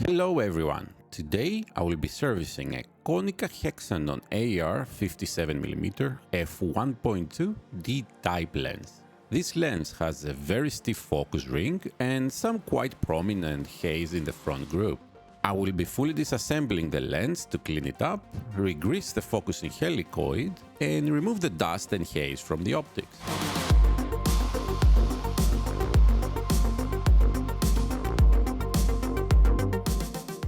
Hello everyone! Today I will be servicing a Konica Hexanon AR 57mm f1.2 D-type lens. This lens has a very stiff focus ring and some quite prominent haze in the front group. I will be fully disassembling the lens to clean it up, re-grease the focusing helicoid and remove the dust and haze from the optics.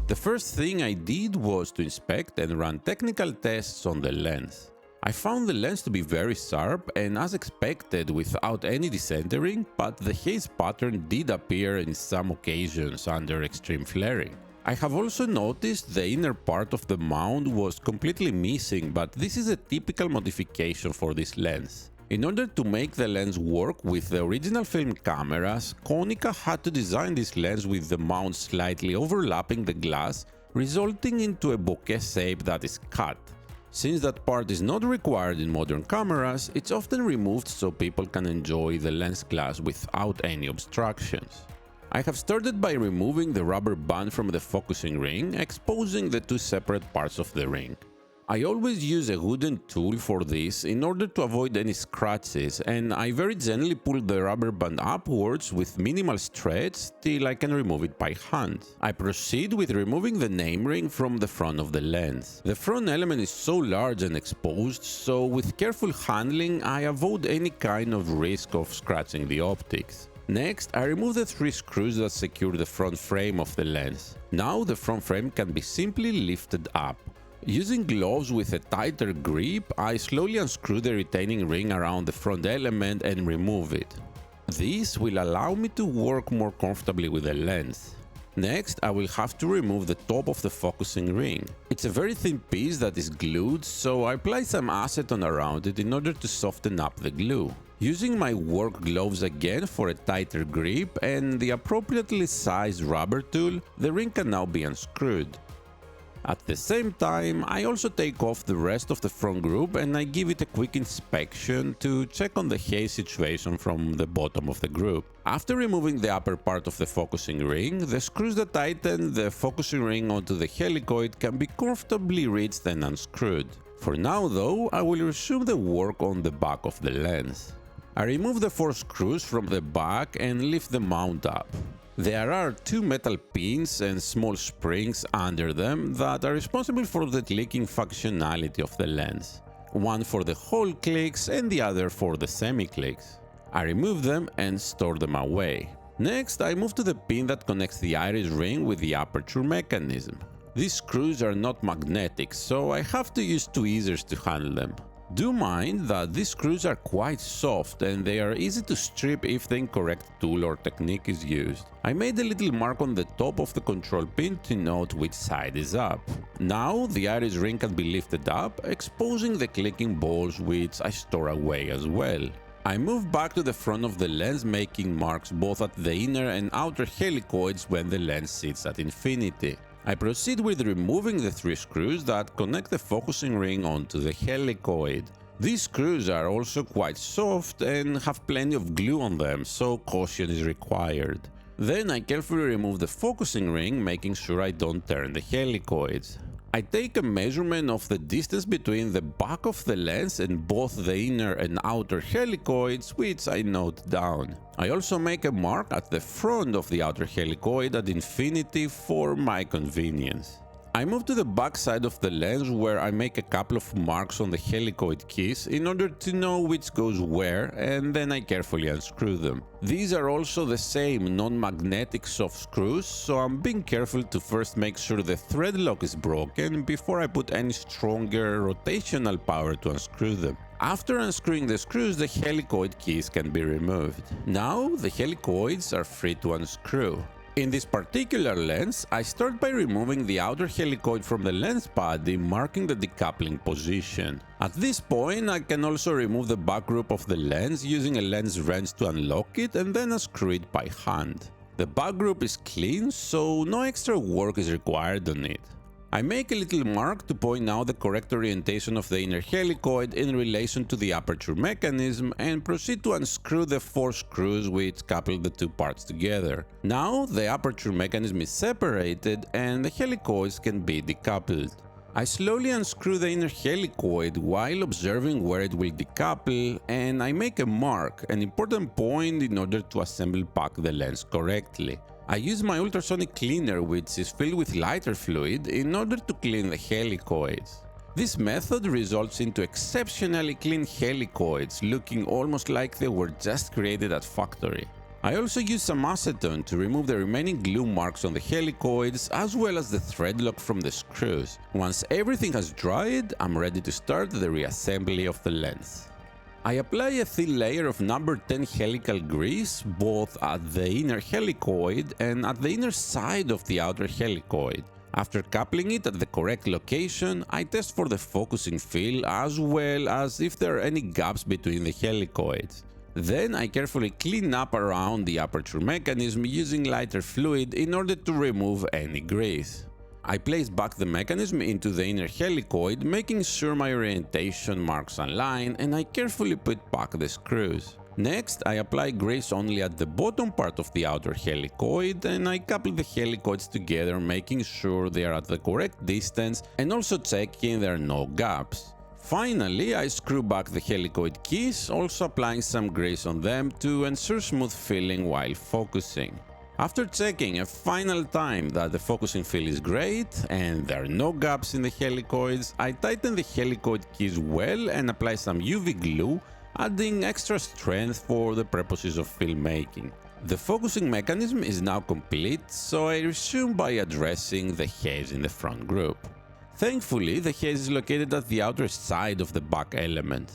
The first thing I did was to inspect and run technical tests on the lens. I found the lens to be very sharp and as expected without any decentering, but the haze pattern did appear in some occasions under extreme flaring. I have also noticed the inner part of the mount was completely missing, but this is a typical modification for this lens. In order to make the lens work with the original film cameras, Konica had to design this lens with the mount slightly overlapping the glass, resulting into a bokeh shape that is cut. Since that part is not required in modern cameras, it's often removed so people can enjoy the lens glass without any obstructions. I have started by removing the rubber band from the focusing ring, exposing the two separate parts of the ring. I always use a wooden tool for this in order to avoid any scratches, and I very gently pull the rubber band upwards with minimal stretch till I can remove it by hand. I proceed with removing the name ring from the front of the lens. The front element is so large and exposed, so with careful handling I avoid any kind of risk of scratching the optics. Next, I remove the three screws that secure the front frame of the lens. Now the front frame can be simply lifted up. Using gloves with a tighter grip, I slowly unscrew the retaining ring around the front element and remove it. This will allow me to work more comfortably with the lens. Next, I will have to remove the top of the focusing ring. It's a very thin piece that is glued, so I apply some acetone around it in order to soften up the glue. Using my work gloves again for a tighter grip and the appropriately sized rubber tool, the ring can now be unscrewed. At the same time, I also take off the rest of the front group and I give it a quick inspection to check on the haze situation from the bottom of the group. After removing the upper part of the focusing ring, the screws that tighten the focusing ring onto the helicoid can be comfortably reached and unscrewed. For now though, I will resume the work on the back of the lens. I remove the four screws from the back and lift the mount up. There are two metal pins and small springs under them that are responsible for the clicking functionality of the lens. One for the whole clicks and the other for the semi-clicks. I remove them and store them away. Next, I move to the pin that connects the iris ring with the aperture mechanism. These screws are not magnetic, so I have to use tweezers to handle them. Do mind that these screws are quite soft and they are easy to strip if the incorrect tool or technique is used. I made a little mark on the top of the control pin to note which side is up. Now the iris ring can be lifted up, exposing the clicking balls which I store away as well. I move back to the front of the lens, making marks both at the inner and outer helicoids when the lens sits at infinity. I proceed with removing the three screws that connect the focusing ring onto the helicoid. These screws are also quite soft and have plenty of glue on them, so caution is required. Then I carefully remove the focusing ring, making sure I don't turn the helicoids. I take a measurement of the distance between the back of the lens and both the inner and outer helicoids, which I note down. I also make a mark at the front of the outer helicoid at infinity for my convenience. I move to the back side of the lens where I make a couple of marks on the helicoid keys in order to know which goes where, and then I carefully unscrew them. These are also the same non-magnetic soft screws, so I'm being careful to first make sure the thread lock is broken before I put any stronger rotational power to unscrew them. After unscrewing the screws, the helicoid keys can be removed. Now the helicoids are free to unscrew. In this particular lens, I start by removing the outer helicoid from the lens body, marking the decoupling position. At this point, I can also remove the back group of the lens using a lens wrench to unlock it and then unscrew it by hand. The back group is clean, so no extra work is required on it. I make a little mark to point out the correct orientation of the inner helicoid in relation to the aperture mechanism and proceed to unscrew the 4 screws which couple the 2 parts together. Now the aperture mechanism is separated and the helicoids can be decoupled. I slowly unscrew the inner helicoid while observing where it will decouple, and I make a mark, an important point in order to assemble back the lens correctly. I use my ultrasonic cleaner, which is filled with lighter fluid, in order to clean the helicoids. This method results into exceptionally clean helicoids, looking almost like they were just created at factory. I also use some acetone to remove the remaining glue marks on the helicoids as well as the thread lock from the screws. Once everything has dried, I'm ready to start the reassembly of the lens. I apply a thin layer of number 10 helical grease both at the inner helicoid and at the inner side of the outer helicoid. After coupling it at the correct location, I test for the focusing fill as well as if there are any gaps between the helicoids. Then I carefully clean up around the aperture mechanism using lighter fluid in order to remove any grease. I place back the mechanism into the inner helicoid, making sure my orientation marks align, and I carefully put back the screws. Next, I apply grease only at the bottom part of the outer helicoid, and I couple the helicoids together, making sure they are at the correct distance and also checking there are no gaps. Finally, I screw back the helicoid keys, also applying some grease on them to ensure smooth filling while focusing. After checking a final time that the focusing fill is great and there are no gaps in the helicoids, I tighten the helicoid keys well and apply some UV glue, adding extra strength for the purposes of filmmaking. The focusing mechanism is now complete, so I resume by addressing the haze in the front group. Thankfully, the haze is located at the outer side of the back element.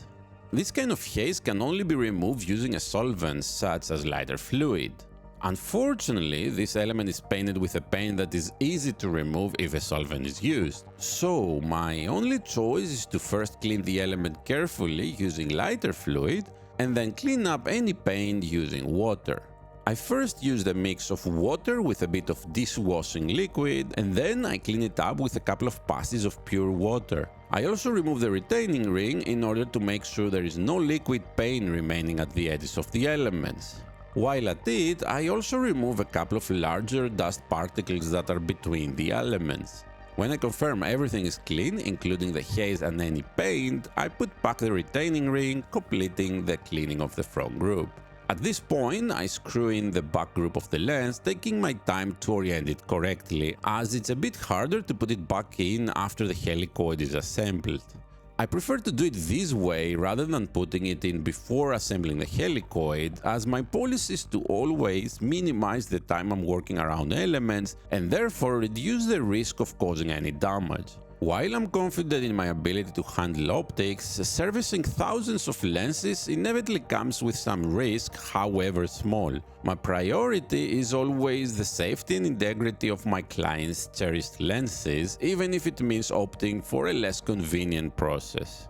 This kind of haze can only be removed using a solvent such as lighter fluid. Unfortunately, this element is painted with a paint that is easy to remove if a solvent is used. So, my only choice is to first clean the element carefully using lighter fluid and then clean up any paint using water. I first used a mix of water with a bit of dishwashing liquid and then I clean it up with a couple of passes of pure water. I also remove the retaining ring in order to make sure there is no liquid paint remaining at the edges of the elements. While at it, I also remove a couple of larger dust particles that are between the elements. When I confirm everything is clean, including the haze and any paint, I put back the retaining ring, completing the cleaning of the front group. At this point, I screw in the back group of the lens, taking my time to orient it correctly, as it's a bit harder to put it back in after the helicoid is assembled. I prefer to do it this way rather than putting it in before assembling the helicoid, as my policy is to always minimize the time I'm working around elements and therefore reduce the risk of causing any damage. While I'm confident in my ability to handle optics, servicing thousands of lenses inevitably comes with some risk, however small. My priority is always the safety and integrity of my clients' cherished lenses, even if it means opting for a less convenient process.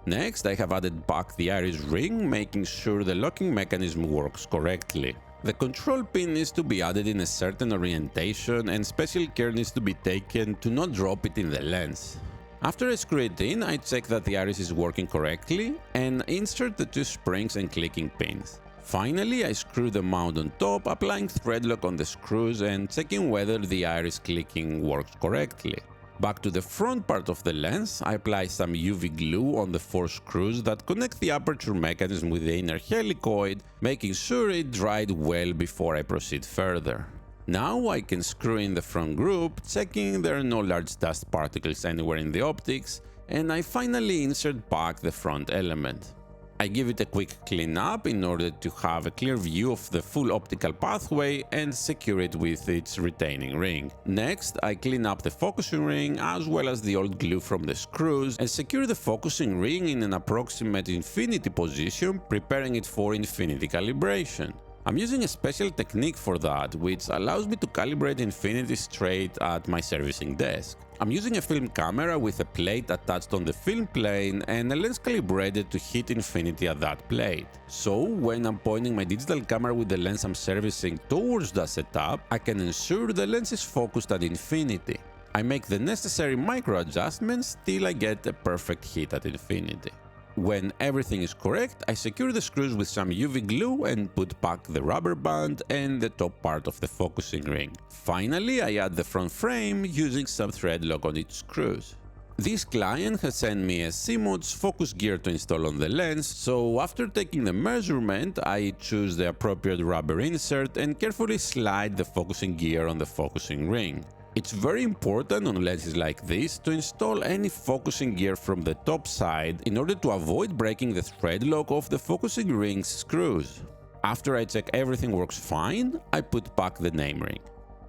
Next, I have added back the iris ring, making sure the locking mechanism works correctly. The control pin needs to be added in a certain orientation and special care needs to be taken to not drop it in the lens. After I screw it in, I check that the iris is working correctly and insert the 2 springs and clicking pins. Finally, I screw the mount on top, applying thread lock on the screws and checking whether the iris clicking works correctly. Back to the front part of the lens, I apply some UV glue on the 4 screws that connect the aperture mechanism with the inner helicoid, making sure it dried well before I proceed further. Now I can screw in the front group, checking there are no large dust particles anywhere in the optics, and I finally insert back the front element. I give it a quick clean up in order to have a clear view of the full optical pathway and secure it with its retaining ring. Next, I clean up the focusing ring as well as the old glue from the screws and secure the focusing ring in an approximate infinity position, preparing it for infinity calibration. I'm using a special technique for that, which allows me to calibrate infinity straight at my servicing desk. I'm using a film camera with a plate attached on the film plane and a lens calibrated to hit infinity at that plate. So, when I'm pointing my digital camera with the lens I'm servicing towards the setup, I can ensure the lens is focused at infinity. I make the necessary micro adjustments till I get a perfect hit at infinity. When everything is correct, I secure the screws with some UV glue and put back the rubber band and the top part of the focusing ring. Finally, I add the front frame using some thread lock on its screws. This client has sent me a CMOS focus gear to install on the lens, so after taking the measurement, I choose the appropriate rubber insert and carefully slide the focusing gear on the focusing ring. It's very important on lenses like this to install any focusing gear from the top side in order to avoid breaking the thread lock of the focusing ring's screws. After I check everything works fine, I put back the name ring.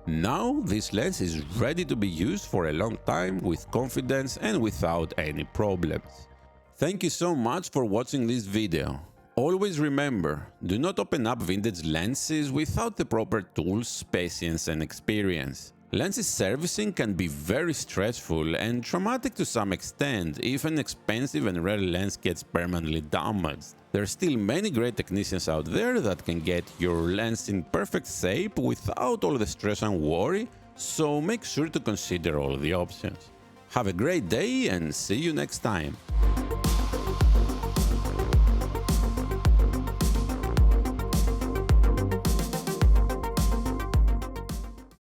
Now this lens is ready to be used for a long time with confidence and without any problems. Thank you so much for watching this video. Always remember, do not open up vintage lenses without the proper tools, patience and experience. Lenses servicing can be very stressful and traumatic to some extent if an expensive and rare lens gets permanently damaged. There are still many great technicians out there that can get your lens in perfect shape without all the stress and worry, so make sure to consider all the options. Have a great day and see you next time!